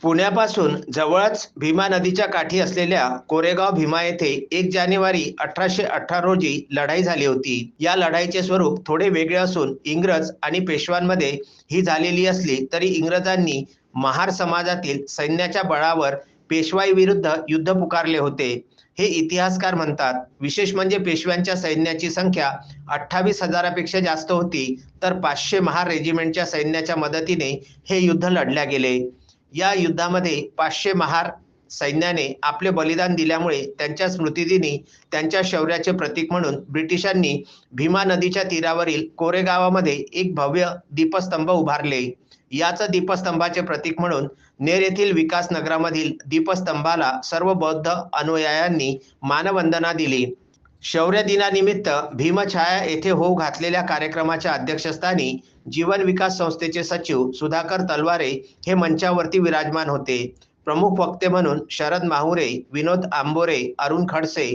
पुण्यापासून जवळच भीमा नदीच्या काठी असलेल्या कोरेगाव भीमा येथे 1 जानेवारी 1818 रोजी लढाई झाली होती. या लढाईचे स्वरूप थोडे वेगळे असून इंग्रज आणि पेशव्यांमध्ये ही झालेली असली तरी इंग्रजांनी महार समाजातील सैन्याच्या बळावर पेशवाईविरुद्ध युद्ध पुकारले होते, हे इतिहासकार म्हणतात. विशेष म्हणजे पेशव्यांच्या सैन्याची संख्या 28,000पेक्षा जास्त होती, तर 500 महार रेजिमेंटच्या सैन्याच्या मदतीने हे युद्ध लढल्या गेले. या युद्धामध्ये 500 महार सैन्याने आपले बलिदान दिल्यामुळे त्यांच्या स्मृतिदिनी त्यांच्या शौर्याचे प्रतीक म्हणून ब्रिटिशांनी भीमा नदीच्या तीरावरील कोरेगावामध्ये एक भव्य दीपस्तंभ उभारले. याच दीपस्तंभाचे प्रतीक म्हणून नेर येथील विकास नगरामधील दीपस्तंभाला सर्व बौद्ध अनुयायांनी मानवंदना दिली. शौर्य दिनानिमित्त भीमछाया येथे होऊ घातलेल्या कार्यक्रमाच्या अध्यक्षस्थानी जीवन विकास संस्थेचे सचिव सुधाकर तलवारे हे मंचावरती विराजमान होते. प्रमुख वक्ते म्हणून शरद माहुरे, विनोद आंबोरे, अरुण खडसे,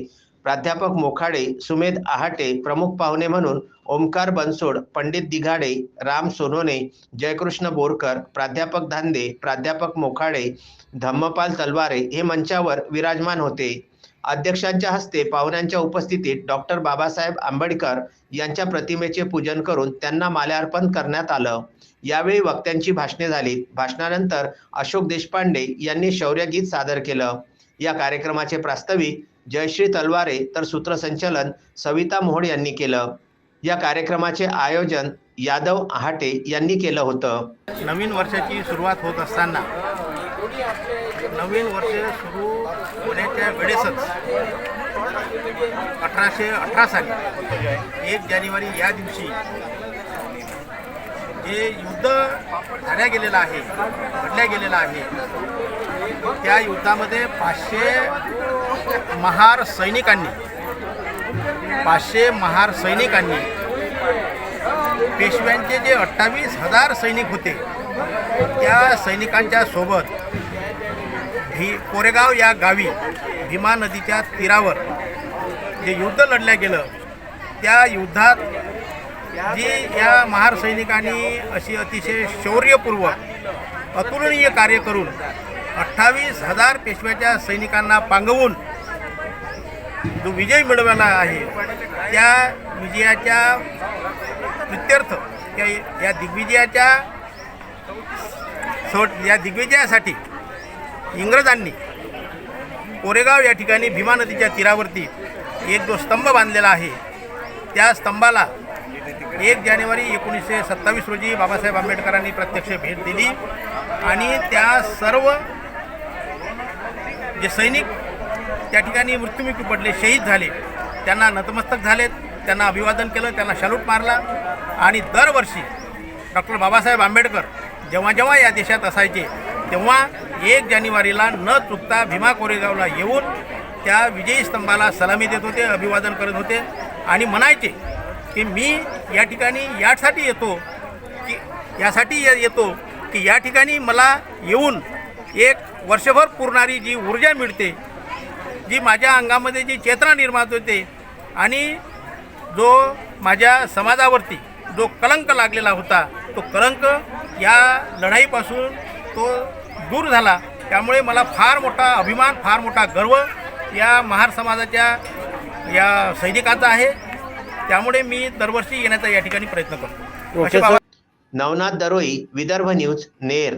प्राध्यापक मोखाडे, सुमेध आहाटे, प्रमुख पाहुणे म्हणून ओमकार बनसोड, पंडित दिघाडे, राम सोनोने, जयकृष्ण बोरकर, प्राध्यापक धांदे, प्राध्यापक मोखाडे, धम्मपाल तलवारे हे मंचावर विराजमान होते. अध्यक्षांच्या हस्ते पाहुण्यांच्या उपस्थितीत डॉक्टर बाबासाहेब आंबेडकर यांच्या प्रतिमेचे पूजन करून त्यांना माल्यार्पण करण्यात आलं. यावेळी वक्त्यांची भाषणे झाली. भाषणानंतर अशोक देशपांडे यांनी शौर्यगीत सादर केलं. या कार्यक्रमाचे प्रास्ताविक जयश्री तलवारे तर सूत्रसंचालन सविता मोहोड यांनी केलं. या कार्यक्रमाचे आयोजन यादव आहाटे यांनी केलं होतं. नवीन वर्षाची सुरुवात होत असताना नवीन वर्ष सुरू होण्याच्या वेळेसच 1818 साली 1 जानेवारी या दिवशी जे युद्ध लढल्या गेलेलं आहे त्या युद्धामध्ये 500 महार सैनिकांनी पेशव्यांचे जे 28,000 सैनिक होते त्या सैनिकांच्या सोबत कोरेगाव या गावी भीमा नदीच्या तीरावर जे युद्ध लढल्या गेलं त्या युद्धात जी या महार सैनिकांनी अशी अतिशय शौर्यपूर्वक अतुलनीय कार्य करून 28,000 पेशव्याच्या सैनिकांना पांगवून जो विजय मिळवला आहे त्या विजयाच्या प्रित्यर्थ या दिग्विजयासाठी इंग्रजांनी कोरेगाव या ठिकाणी भीमा नदीच्या तीरावरती एक जो स्तंभ बांधलेला आहे त्या स्तंभाला 1 जानेवारी 1927 रोजी बाबासाहेब आंबेडकरांनी प्रत्यक्ष भेट दिली आणि त्या सर्व जे सैनिक त्या ठिकाणी मृत्युमुखी पडले, शहीद झाले, त्यांना नतमस्तक झालेत, त्यांना अभिवादन केलं, त्यांना सॅल्यूट मारला. आणि दरवर्षी डॉक्टर बाबासाहेब आंबेडकर जेव्हा या देशात असायचे तेव्हा 1 जानेवारीला न चुकता भीमा कोरेगावला येऊन त्या विजयी स्तंभाला सलामी देत होते, अभिवादन करत होते आणि म्हणायचे की मी या ठिकाणी यासाठी येतो की या ठिकाणी मला येऊन एक वर्षभर पुरणारी जी ऊर्जा मिळते, जी माझ्या अंगामध्ये जी चेतना निर्माण होते आणि जो माझ्या समाजावरती जो कलंक लागलेला होता तो कलंक या लढाईपासून तो दूर झाला. त्यामुळे मला फार मोठा अभिमान, फार मोठा गर्व या महार समाजाच्या या सैनिकांचा आहे. त्यामुळे मी दरवर्षी येण्याचा या ठिकाणी प्रयत्न करतो. नवनाथ दरोई, विदर्भ न्यूज, नेर.